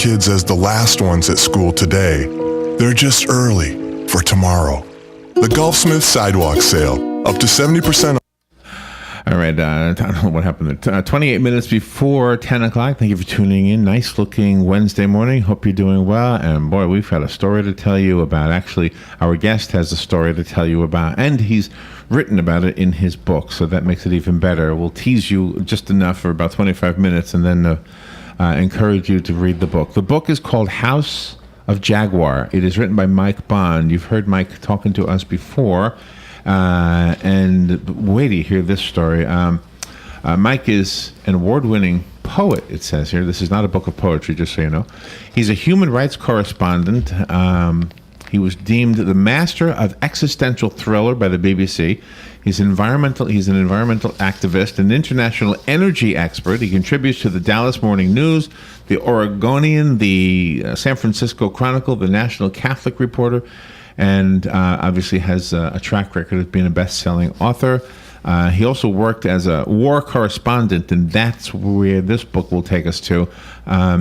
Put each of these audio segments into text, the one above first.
kids as the last ones at school today. They're just early for tomorrow. The Golfsmith Sidewalk Sale, up to 70% off. All right, I don't know what happened there. 28 minutes before 10 o'clock. Thank you for tuning in. Nice looking Wednesday morning. Hope you're doing well. And boy, we've got a story to tell you about. Actually, our guest has a story to tell you about, and he's written about it in his book, so that makes it even better. We'll tease you just enough for about 25 minutes and then encourage you to read the book. The book is called House of Jaguar. It is written by Mike Bond. You've heard Mike talking to us before. And wait till you hear this story. Mike is an award-winning poet, it says here. This is not a book of poetry, just so you know. He's a human rights correspondent. He was deemed the master of existential thriller by the BBC. He's an environmental activist, an international energy expert. He contributes to the Dallas Morning News, the Oregonian, the San Francisco Chronicle, the National Catholic Reporter, and obviously has a track record of being a best-selling author. He also worked as a war correspondent, and that's where this book will take us to.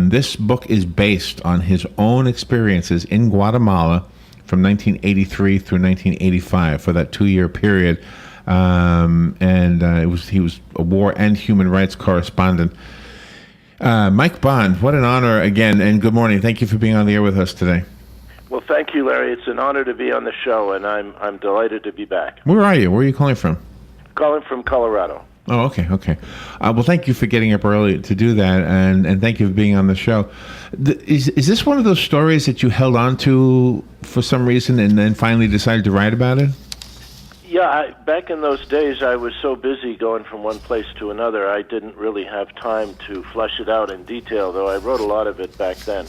This book is based on his own experiences in Guatemala from 1983 through 1985 for that 2-year period. He was a war and human rights correspondent. Mike Bond, what an honor again, and good morning. Thank you for being on the air with us today. Well, thank you, Larry. It's an honor to be on the show, and I'm delighted to be back. Where are you? Where are you calling from? Calling from Colorado. Oh, okay. Well, thank you for getting up early to do that, and thank you for being on the show. Is this one of those stories that you held on to for some reason and then finally decided to write about it? Yeah, back in those days, I was so busy going from one place to another, I didn't really have time to flesh it out in detail, though I wrote a lot of it back then.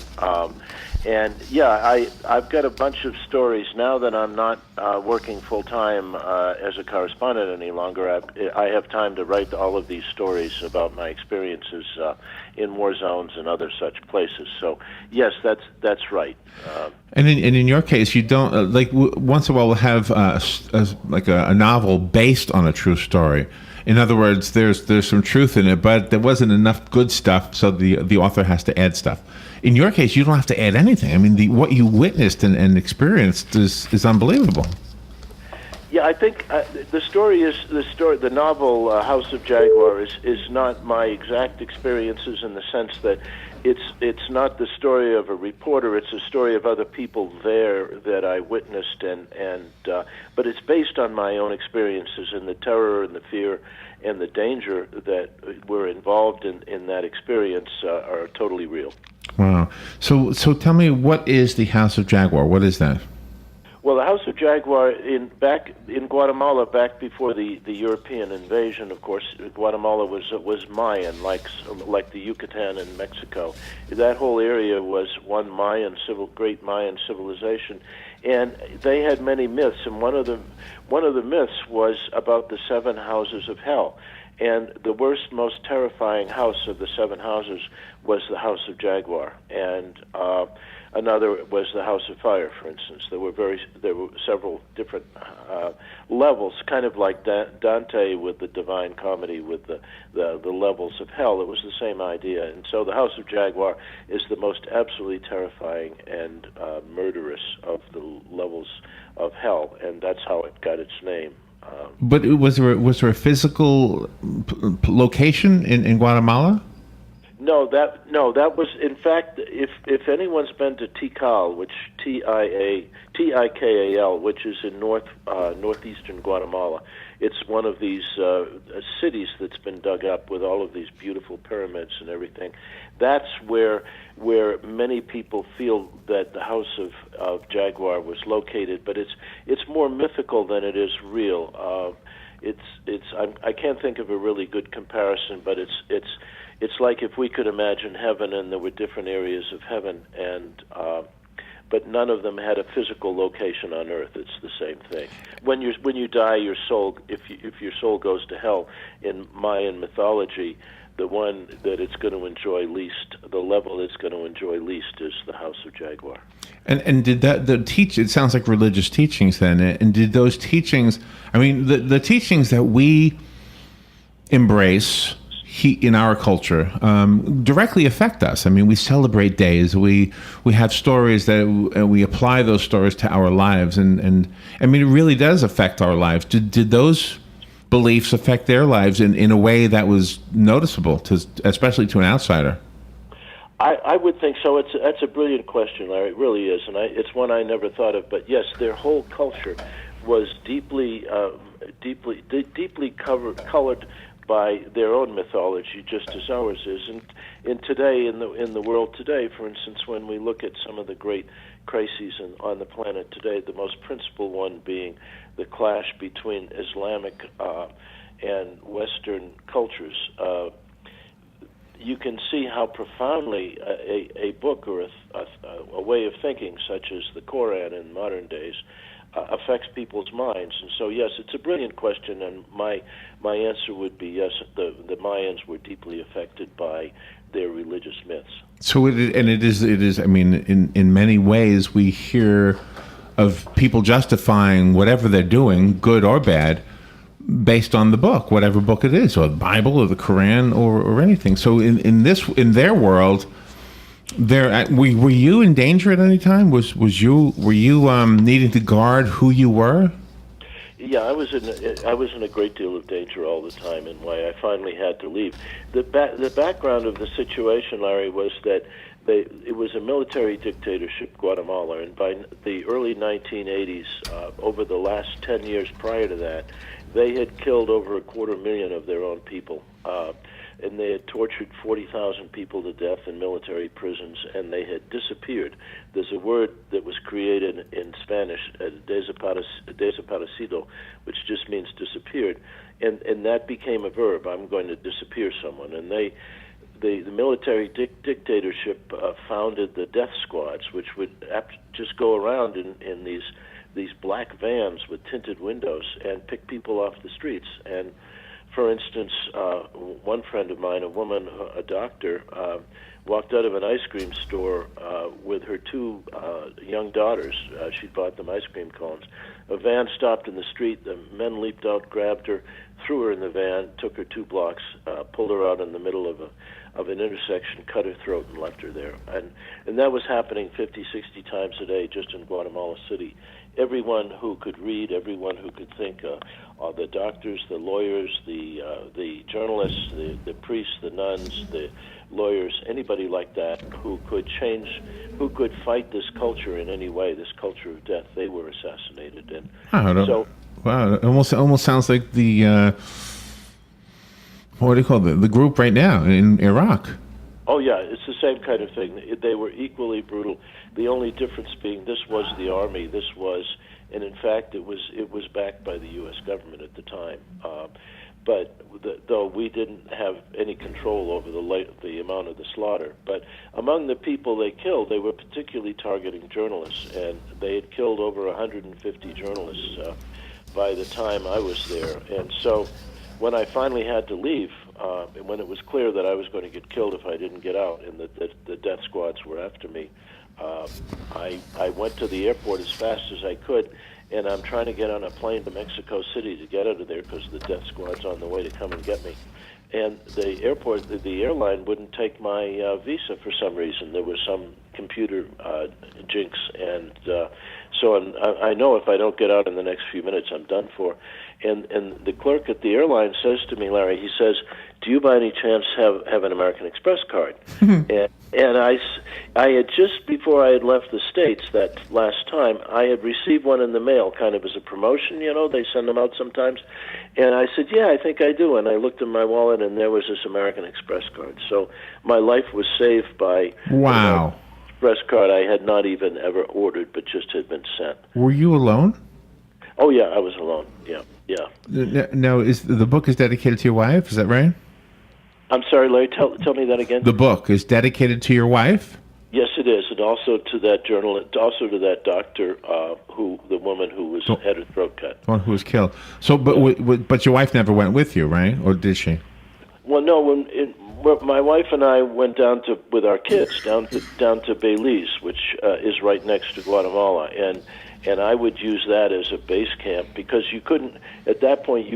And yeah, I've got a bunch of stories now that I'm not working full-time as a correspondent any longer. I have time to write all of these stories about my experiences in war zones and other such places. So yes, that's right. And in your case, you don't once in a while we'll have a novel based on a true story. In other words, there's some truth in it, but there wasn't enough good stuff, so the author has to add stuff. In your case, you don't have to add anything. I mean, what you witnessed and experienced is unbelievable. Yeah, I think the novel House of Jaguar is not my exact experiences in the sense that it's not the story of a reporter. It's a story of other people there that I witnessed, but it's based on my own experiences, and the terror and the fear and the danger that were involved in that experience are totally real. Wow. So tell me, what is the House of Jaguar? What is that? Well, the House of Jaguar back in Guatemala, back before the European invasion, of course, Guatemala was Mayan, like the Yucatan in Mexico. That whole area was one great Mayan civilization, and they had many myths. And one of the myths was about the 7 houses of hell. And the worst, most terrifying house of the 7 houses was the House of Jaguar, and another was the House of Fire, for instance. There were several different levels, kind of like Dante with the Divine Comedy with the levels of hell. It was the same idea. And so the House of Jaguar is the most absolutely terrifying and murderous of the levels of hell, and that's how it got its name. But was there a physical location in Guatemala? No, that was, in fact, if anyone's been to Tikal, which Tikal, which is in northeastern Guatemala, it's one of these cities that's been dug up with all of these beautiful pyramids and everything. That's where many people feel that the House of Jaguar was located, but it's more mythical than it is real. I can't think of a really good comparison, but it's like if we could imagine heaven and there were different areas of heaven, but none of them had a physical location on earth. It's the same thing. When you die, your soul, if your soul goes to hell in Mayan mythology, the one that it's going to enjoy least, the level it's going to enjoy least, is the House of Jaguar. And did it sounds like religious teachings then, and did those teachings, I mean, the teachings that we embrace in our culture directly affect us. I mean, we celebrate days, we have stories that we apply those stories to our lives, and I mean, it really does affect our lives. Did those beliefs affect their lives in a way that was noticeable, especially to an outsider? I would think so. That's a brilliant question, Larry. It really is, and it's one I never thought of. But yes, their whole culture was deeply colored by their own mythology, just as ours is. And today, in the world today, for instance, when we look at some of the great crises on the planet today, the most principal one being the clash between Islamic and Western cultures. You can see how profoundly a book or a way of thinking, such as the Koran in modern days, affects people's minds. And so, yes, it's a brilliant question, and my answer would be yes. The Mayans were deeply affected by their religious myths. So it is. I mean, in many ways, we hear of people justifying whatever they're doing, good or bad, based on the book, whatever book it is, or the Bible, or the Quran, or anything. So in their world, were you in danger at any time? Were you needing to guard who you were? Yeah, I was in a great deal of danger all the time, and why I finally had to leave. The background of the situation, Larry, was that it was a military dictatorship, Guatemala, and by the early 1980s, over the last 10 years prior to that, they had killed over 250,000 of their own people. And they had tortured 40,000 people to death in military prisons, and they had disappeared. There's a word that was created in Spanish, desaparecido, which just means disappeared, and that became a verb. I'm going to disappear someone. And the military dictatorship founded the death squads, which would just go around in these black vans with tinted windows and pick people off the streets. And for instance, one friend of mine, a woman, a doctor, walked out of an ice cream store with her two young daughters. She bought them ice cream cones. A van stopped in the street. The men leaped out, grabbed her, threw her in the van, took her 2 blocks, pulled her out in the middle of an intersection, cut her throat, and left her there. And that was happening 50, 60 times a day just in Guatemala City. Everyone who could read, everyone who could think, the doctors, the lawyers, the journalists, the priests, the nuns, the lawyers, anybody like that who could fight this culture in any way, this culture of death, they were assassinated. And wow, it almost sounds like the what do you call the group right now in Iraq? Oh yeah, it's the same kind of thing. They were equally brutal. The only difference being this was the army. And in fact, it was backed by the U.S. government at the time. But though we didn't have any control over the amount of the slaughter. But among the people they killed, they were particularly targeting journalists, and they had killed over 150 journalists by the time I was there. And so when I finally had to leave, when it was clear that I was going to get killed if I didn't get out, and that the death squads were after me, I went to the airport as fast as I could, and I'm trying to get on a plane to Mexico City to get out of there because the death squad's on the way to come and get me. And the airline wouldn't take my visa for some reason. There was some computer jinx, and so I know if I don't get out in the next few minutes, I'm done for. And the clerk at the airline says to me, Larry, he says, "Do you by any chance have an American Express card?" And I had just before I had left the States that last time, I had received one in the mail, kind of as a promotion. They send them out sometimes. And I said, "Yeah, I think I do." And I looked in my wallet, and there was this American Express card. So my life was saved by wow. Express card I had not even ever ordered, but just had been sent. Were you alone? Oh yeah, I was alone. Yeah. No, the book is dedicated to your wife? Is that right? I'm sorry, Larry. Tell me that again. The book is dedicated to your wife? Yes, it is, and also to that journalist, also to that doctor, the woman who had her throat cut. The one who was killed. So, but your wife never went with you, right? Or did she? Well, no. My wife and I went with our kids down to Belize, which is right next to Guatemala, and I would use that as a base camp because you couldn't at that point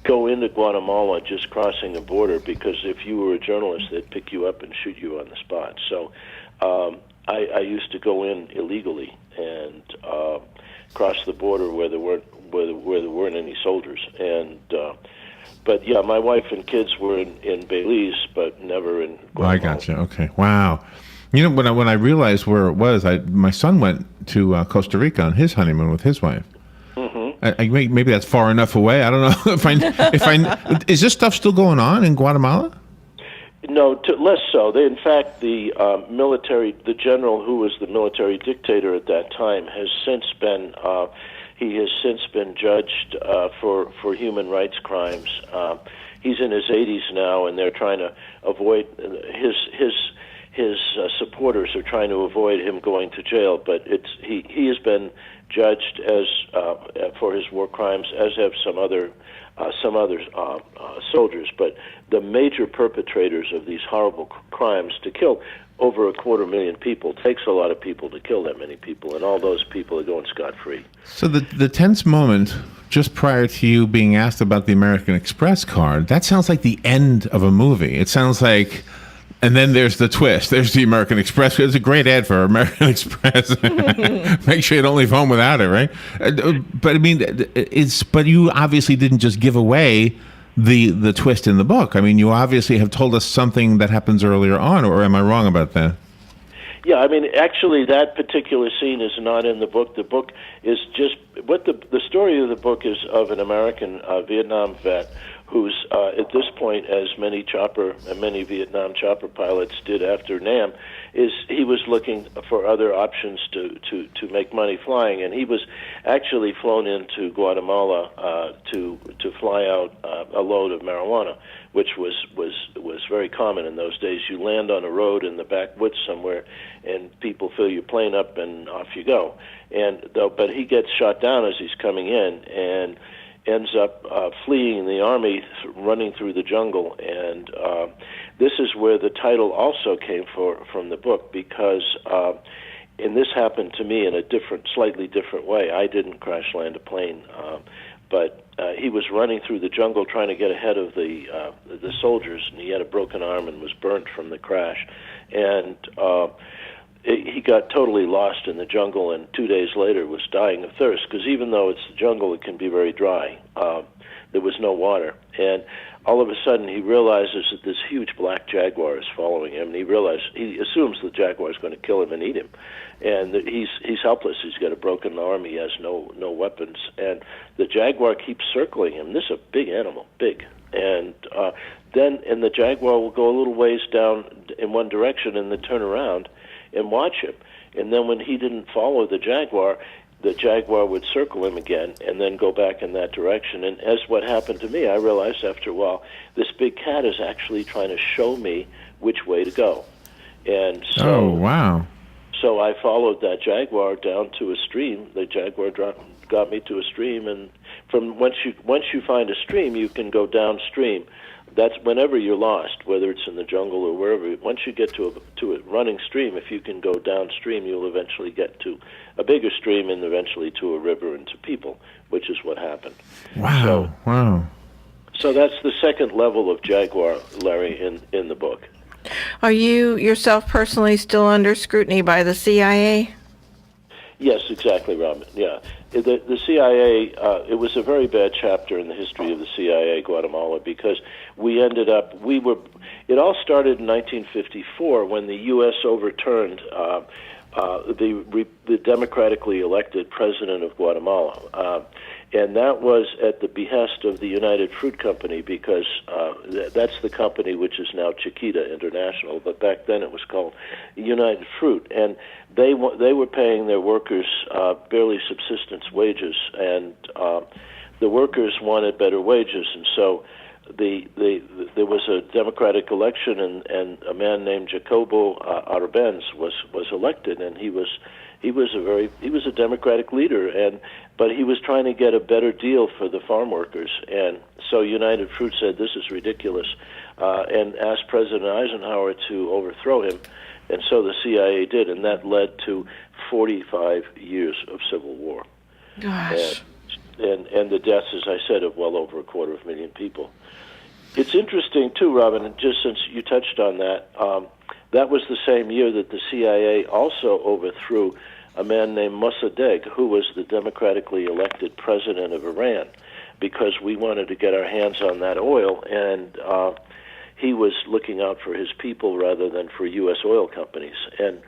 go into Guatemala just crossing the border, because if you were a journalist, they'd pick you up and shoot you on the spot. So I used to go in illegally and cross the border where there weren't any soldiers. And but yeah, my wife and kids were in Belize, but never in Guatemala. I gotcha. Okay. Wow. You know, when I realized where it was, my son went to Costa Rica on his honeymoon with his wife. Maybe that's far enough away. I don't know if I is this stuff still going on in Guatemala? No, less so. In fact, the the general who was the military dictator at that time has since been judged for human rights crimes. He's in his 80s now, and they're trying to avoid his supporters are trying to avoid him going to jail. But he has been judged as for his war crimes, as have some other soldiers. But the major perpetrators of these horrible crimes, to kill over 250,000 people, takes a lot of people to kill that many people, and all those people are going scot-free. So the tense moment just prior to you being asked about the American Express card, that sounds like the end of a movie. It sounds like, and then there's the twist. There's the American Express. It's a great ad for American Express. Make sure you don't leave home without it, right? But I mean, but you obviously didn't just give away the twist in the book. I mean, you obviously have told us something that happens earlier on, or am I wrong about that? Yeah, I mean, actually, that particular scene is not in the book. The book is just what the story of the book is of an American Vietnam vet who's at this point, as many Vietnam chopper pilots did after Nam, is he was looking for other options to make money flying, and he was actually flown into Guatemala to fly out a load of marijuana, which was very common in those days. You land on a road in the backwoods somewhere, and people fill your plane up, and off you go. But he gets shot down as he's coming in, and ends up fleeing the army, running through the jungle. And this is where the title also came from the book, because and this happened to me in a slightly different way. I didn't crash land a plane, but he was running through the jungle trying to get ahead of the soldiers, and he had a broken arm and was burnt from the crash. And he got totally lost in the jungle, and 2 days later was dying of thirst, because even though it's the jungle, it can be very dry. There was no water. And all of a sudden he realizes that this huge black jaguar is following him, and he assumes the jaguar is going to kill him and eat him. And he's helpless. He's got a broken arm. He has no weapons. And the jaguar keeps circling him. This is a big animal, big. And then the jaguar will go a little ways down in one direction and then turn around and watch him. And then when he didn't follow the jaguar would circle him again and then go back in that direction. And as what happened to me, I realized after a while, this big cat is actually trying to show me which way to go. And so, oh, wow. So I followed that jaguar down to a stream. The jaguar got me to a stream, and from once you find a stream, you can go downstream. That's whenever you're lost, whether it's in the jungle or wherever. Once you get to a running stream, if you can go downstream, you'll eventually get to a bigger stream and eventually to a river and to people, which is what happened. Wow! Wow! So that's the second level of jaguar, Larry, in the book. Are you yourself personally still under scrutiny by the CIA? Yes, exactly, Robin. Yeah. The CIA, it was a very bad chapter in the history of the CIA, Guatemala, because it all started in 1954 when the U.S. overturned the democratically elected president of Guatemala. And that was at the behest of the United Fruit Company, because that's the company which is now Chiquita International, but back then it was called United Fruit. And they were paying their workers barely subsistence wages, and the workers wanted better wages. And so there was a democratic election, and a man named Jacobo Arbenz was elected, and he was a democratic leader, but he was trying to get a better deal for the farm workers. And so United Fruit said, this is ridiculous, and asked President Eisenhower to overthrow him. And so the CIA did, and that led to 45 years of civil war. Gosh. and the deaths, as I said, of well over 250,000 people. It's interesting, too, Robin, just since you touched on that, that was the same year that the CIA also overthrew a man named Mossadegh, who was the democratically elected president of Iran, because we wanted to get our hands on that oil, and he was looking out for his people rather than for U.S. oil companies. And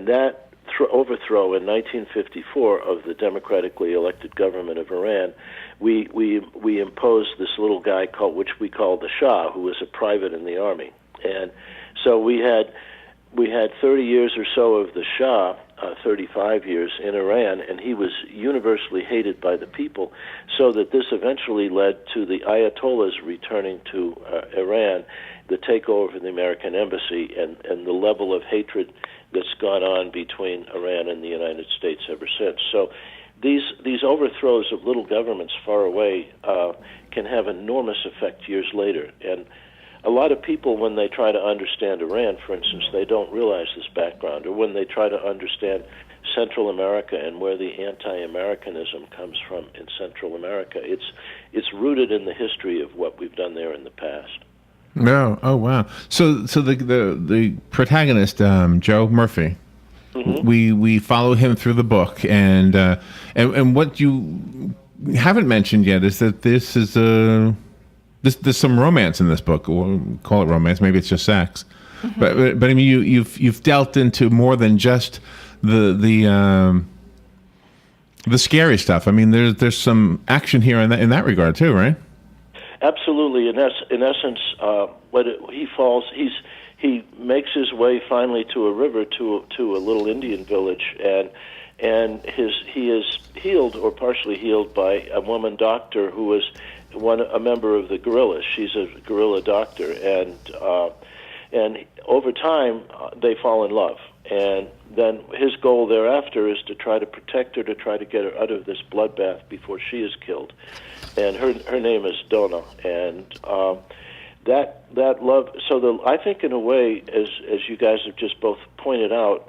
that overthrow in 1954 of the democratically elected government of Iran, we imposed this little guy which we called the Shah, who was a private in the army. And so we had 30 years or so of the Shah, 35 years in Iran, and he was universally hated by the people, so that this eventually led to the Ayatollahs returning to Iran, the takeover of the American embassy, and the level of hatred that's gone on between Iran and the United States ever since. So these overthrows of little governments far away can have enormous effect years later. And a lot of people, when they try to understand Iran, for instance, they don't realize this background, or when they try to understand Central America and where the anti-Americanism comes from in Central America, it's rooted in the history of what we've done there in the past. No, oh wow. So the protagonist, Joe Murphy, we follow him through the book, and what you haven't mentioned yet is that this is there's some romance in this book. We'll call it romance. Maybe it's just sex, but I mean you've dealt into more than just the scary stuff. I mean there's some action here in that regard too, right? Absolutely. In essence, he makes his way finally to a river, to a little Indian village, and he is healed or partially healed by a woman doctor who was a member of the guerrillas. She's a guerrilla doctor, and over time they fall in love. And then his goal thereafter is to try to protect her, to try to get her out of this bloodbath before she is killed. And her name is Donna. And that love. So I think in a way, as you guys have just both pointed out,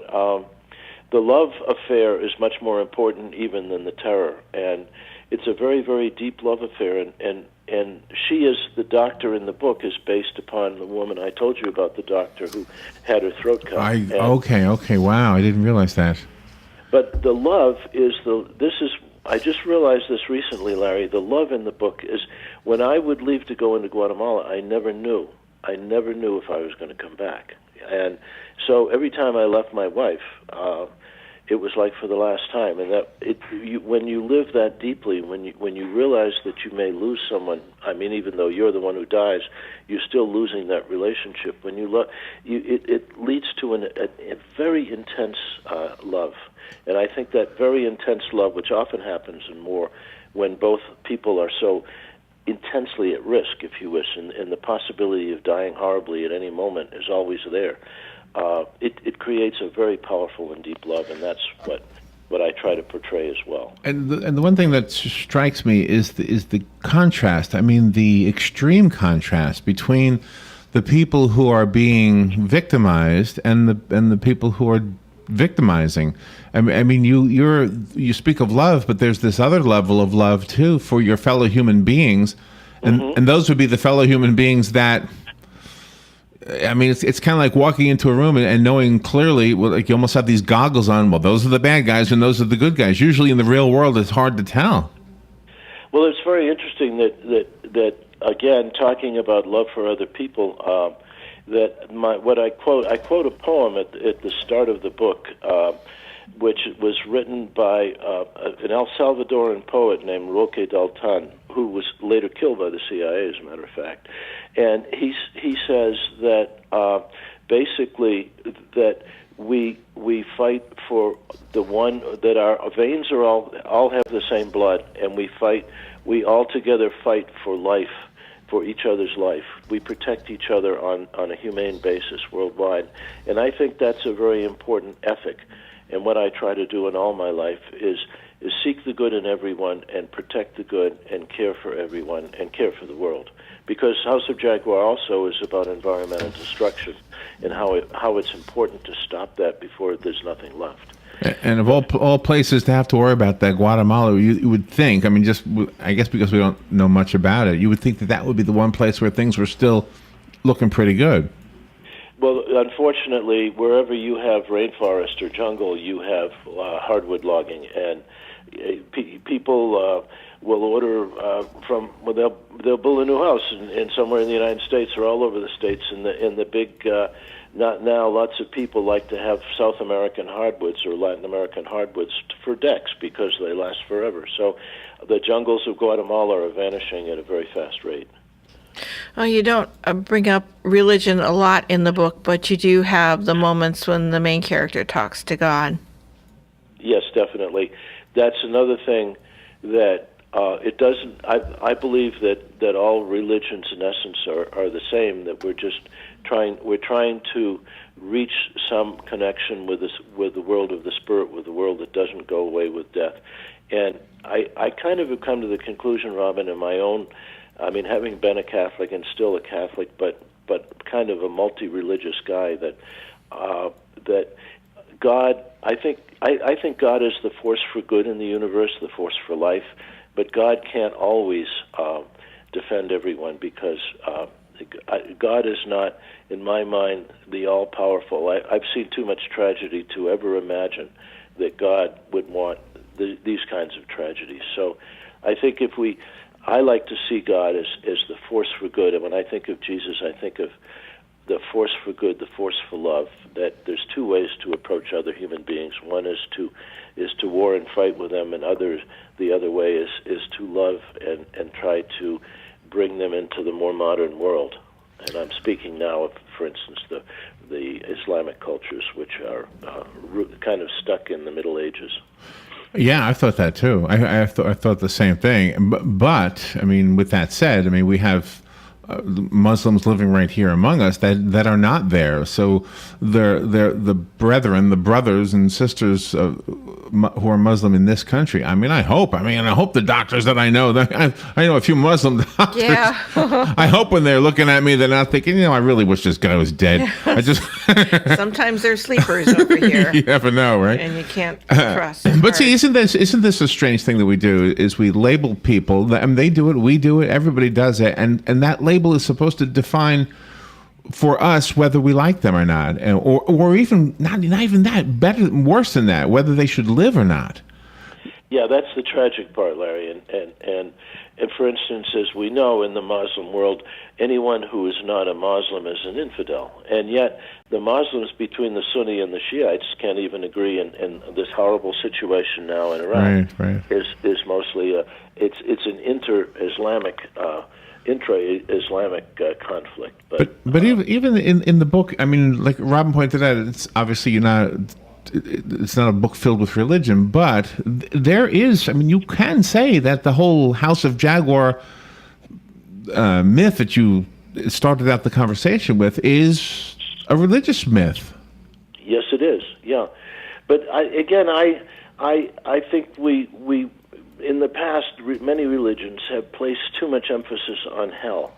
the love affair is much more important even than the terror. And it's a very, very deep love affair. And she is, the doctor in the book is based upon the woman I told you about, the doctor who had her throat cut. Okay, wow, I didn't realize that. But the love is I just realized this recently, Larry. The love in the book is, when I would leave to go into Guatemala, I never knew if I was going to come back. And so every time I left my wife, it was like for the last time. And when you live that deeply, when you realize that you may lose someone, I mean, even though you're the one who dies, you're still losing that relationship. When you love, it leads to a very intense love. And I think that very intense love, which often happens in war, when both people are so intensely at risk, if you wish, and the possibility of dying horribly at any moment is always there. It creates a very powerful and deep love, and that's what I try to portray as well. And the one thing that strikes me is the contrast. I mean, the extreme contrast between the people who are being victimized and the people who are victimizing. I mean, you speak of love, but there's this other level of love too for your fellow human beings, and those would be the fellow human beings that. I mean, it's kind of like walking into a room and knowing clearly, well, like you almost have these goggles on. Well, those are the bad guys and those are the good guys. Usually in the real world, it's hard to tell. Well, it's very interesting that again, talking about love for other people, I quote a poem at the start of the book, which was written by an El Salvadoran poet named Roque Dalton, who was later killed by the CIA, as a matter of fact. And he says that basically that we fight for the one, that our veins are all have the same blood, and we all together fight for life, for each other's life. We protect each other on a humane basis worldwide. And I think that's a very important ethic. And what I try to do in all my life is seek the good in everyone and protect the good and care for everyone and care for the world. Because House of Jaguar also is about environmental destruction and how it's important to stop that before there's nothing left. And of all places to have to worry about that, Guatemala, you would think, I mean, I guess because we don't know much about it, you would think that would be the one place where things were still looking pretty good. Well, unfortunately, wherever you have rainforest or jungle, you have hardwood logging, and people will order they'll build a new house in somewhere in the United States or all over the states. In the big not now, lots of people like to have South American hardwoods or Latin American hardwoods for decks because they last forever. So the jungles of Guatemala are vanishing at a very fast rate. Well, you don't bring up religion a lot in the book, but you do have the moments when the main character talks to God. Yes, definitely. That's another thing that it doesn't. I believe that all religions, in essence, are the same. That we're trying to reach some connection with the world of the spirit, with the world that doesn't go away with death. And I kind of have come to the conclusion, Robin, in my own. I mean, having been a Catholic and still a Catholic, but kind of a multi-religious guy, that God, I think God is the force for good in the universe, the force for life, but God can't always defend everyone because God is not, in my mind, the all-powerful. I've seen too much tragedy to ever imagine that God would want these kinds of tragedies. So I think I like to see God as the force for good, and when I think of Jesus, I think of the force for good, the force for love. That there's two ways to approach other human beings. One is to war and fight with them, and the other way is to love and try to bring them into the more modern world. And I'm speaking now of, for instance, the Islamic cultures, which are kind of stuck in the Middle Ages. Yeah, I thought that too. I thought the same thing. But I mean, with that said, I mean, we have Muslims living right here among us that are not there. So they're the brothers and sisters who are Muslim in this country. I mean, I hope the doctors that I know, I know a few Muslim doctors. Yeah. I hope when they're looking at me, they're not thinking, I really wish this guy was dead. I just Sometimes they're sleepers over here. You never know, right? And you can't trust. But see, isn't this a strange thing that we do? Is we label people, and they do it, we do it, everybody does it, and that label is supposed to define for us whether we like them or not, or even not even that, worse than that, whether they should live or not. Yeah, that's the tragic part, Larry. And for instance, as we know in the Muslim world, anyone who is not a Muslim is an infidel. And yet the Muslims between the Sunni and the Shiites can't even agree, and this horrible situation now in Iraq is mostly it's an intra-Islamic conflict. But even in the book, I mean, like Robin pointed out, it's obviously it's not a book filled with religion, but there is, I mean, you can say that the whole House of Jaguar myth that you started out the conversation with is a religious myth. Yes, it is. Yeah, but I think we in the past many religions have placed too much emphasis on hell.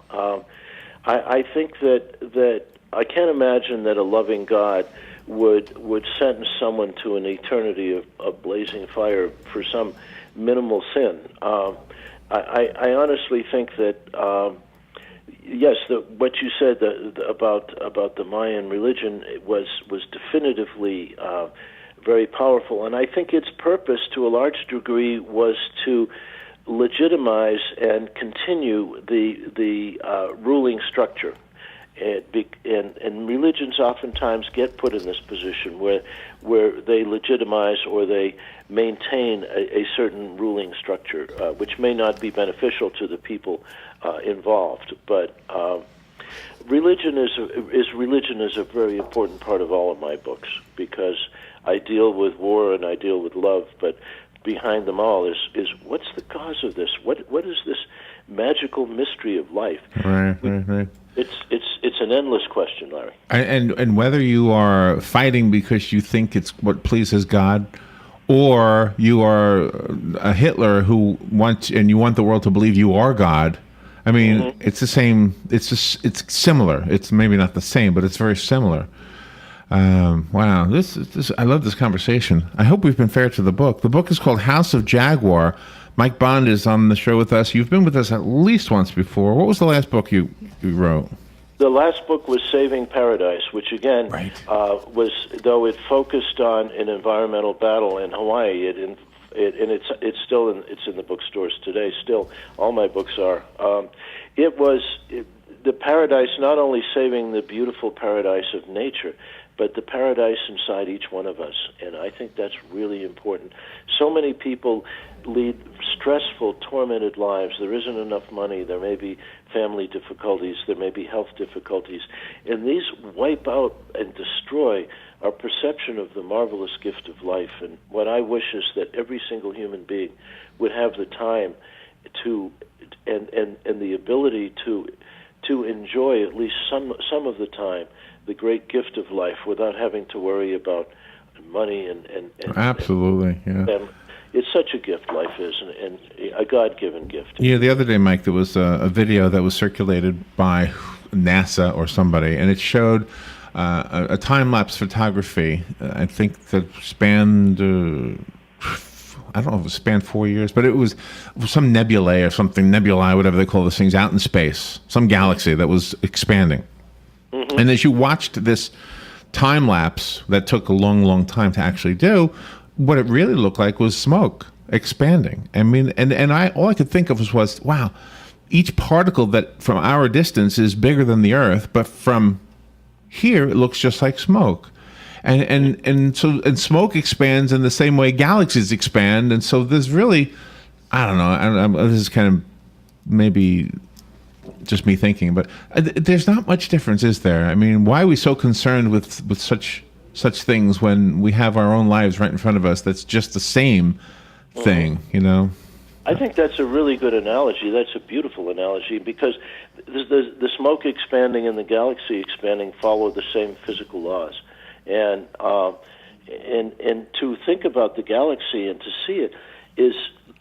I think that I can't imagine that a loving God would sentence someone to an eternity of blazing fire for some minimal sin. I honestly think that yes, what you said about the Mayan religion was definitively very powerful, and I think its purpose, to a large degree, was to legitimize and continue the ruling structure. And religions oftentimes get put in this position where they legitimize or they maintain a certain ruling structure, which may not be beneficial to the people involved. But religion is a very important part of all of my books, because I deal with war and I deal with love, but behind them all is what's the cause of this? What is this magical mystery of life? Right. It's an endless question, Larry. And whether you are fighting because you think it's what pleases God, or you are a Hitler who you want the world to believe you are God. I mean, It's the same. It's similar. It's maybe not the same, but it's very similar. Wow, this I love this conversation. I hope we've been fair to the book. The book is called House of Jaguar. Mike Bond is on the show with us. You've been with us at least once before. What was the last book you wrote? The last book was Saving Paradise, which again was, though it focused on an environmental battle in Hawaii. It's still in the bookstores today. Still, all my books are. It was the paradise, not only saving the beautiful paradise of nature, but the paradise inside each one of us. And I think that's really important. So many people lead stressful, tormented lives. There isn't enough money. There may be family difficulties. There may be health difficulties. And these wipe out and destroy our perception of the marvelous gift of life. And what I wish is that every single human being would have the time to and the ability to enjoy at least some of the time the great gift of life without having to worry about money and absolutely, yeah. It's such a gift, life is, and a God-given gift. Yeah, the other day, Mike, there was a video that was circulated by NASA or somebody, and it showed a time-lapse photography, I think that spanned, I don't know if it spanned 4 years, but it was some nebulae or something, nebulae, whatever they call those things, out in space, some galaxy that was expanding. Mm-hmm. And as you watched this time-lapse that took a long, long time to actually do, what it really looked like was smoke expanding. I mean, and all I could think of was, wow, each particle that from our distance is bigger than the Earth, but from here it looks just like smoke. And so smoke expands in the same way galaxies expand, and so there's really, I don't know, this is kind of maybe just me thinking, but there's not much difference, is there? I mean, why are we so concerned with such things when we have our own lives right in front of us that's just the same thing, you know? I think that's a really good analogy. That's a beautiful analogy because the smoke expanding and the galaxy expanding follow the same physical laws. And to think about the galaxy and to see it is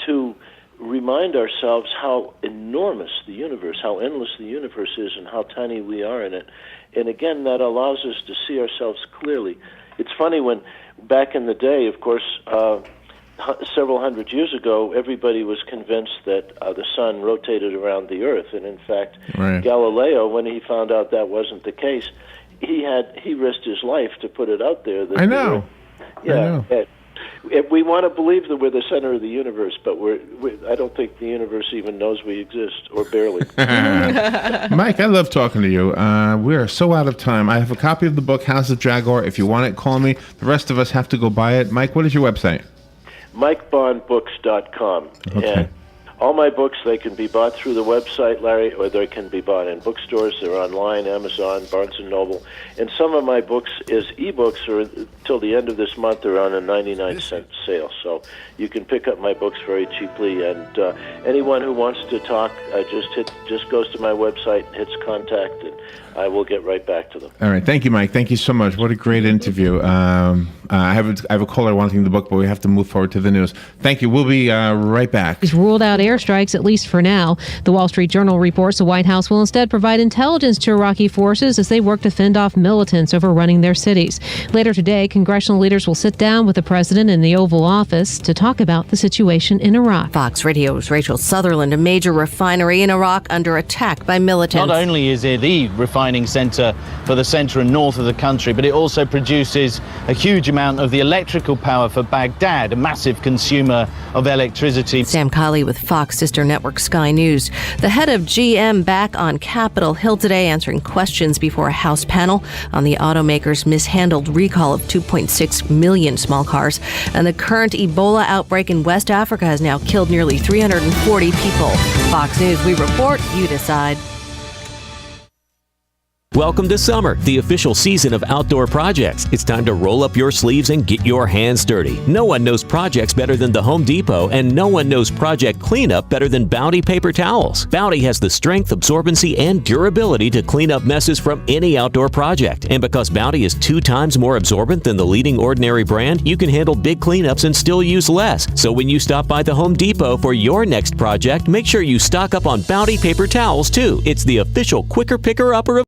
to remind ourselves how enormous the universe, how endless the universe is, and how tiny we are in it. And again, that allows us to see ourselves clearly. It's funny when, back in the day, of course, several hundred years ago, everybody was convinced that the sun rotated around the Earth. And in fact, Galileo, when he found out that wasn't the case, he risked his life to put it out there. That I know. We want to believe that we're the center of the universe, but I don't think the universe even knows we exist, or barely. Mike, I love talking to you. We are so out of time. I have a copy of the book, House of Jaguar. If you want it, call me. The rest of us have to go buy it. Mike, what is your website? MikeBondBooks.com. Okay. And all my books, they can be bought through the website, Larry, or they can be bought in bookstores. They're online, Amazon, Barnes & Noble. And some of my books as ebooks are, till the end of this month, they're on a 99-cent sale. So you can pick up my books very cheaply. And anyone who wants to talk, just goes to my website and hits contact, and I will get right back to them. All right. Thank you, Mike. Thank you so much. What a great interview. I have a caller wanting the book, but we have to move forward to the news. Thank you. We'll be right back. He's ruled out airstrikes, at least for now. The Wall Street Journal reports the White House will instead provide intelligence to Iraqi forces as they work to fend off militants overrunning their cities. Later today, congressional leaders will sit down with the president in the Oval Office to talk about the situation in Iraq. Fox Radio's Rachel Sutherland. A major refinery in Iraq under attack by militants. Not only is it the refining center for the center and north of the country, but it also produces a huge amount of the electrical power for Baghdad, a massive consumer of electricity. Sam Kiley with Fox sister network Sky News. The head of GM back on Capitol Hill today answering questions before a House panel on the automaker's mishandled recall of 2.6 million small cars. And the current Ebola outbreak in West Africa has now killed nearly 340 people. Fox News, we report, you decide. Welcome to summer, the official season of outdoor projects. It's time to roll up your sleeves and get your hands dirty. No one knows projects better than the Home Depot, and no one knows project cleanup better than Bounty paper towels. Bounty has the strength, absorbency, and durability to clean up messes from any outdoor project. And because Bounty is 2 times more absorbent than the leading Ordinary brand, you can handle big cleanups and still use less. So when you stop by the Home Depot for your next project, make sure you stock up on Bounty paper towels too. It's the official quicker picker-upper of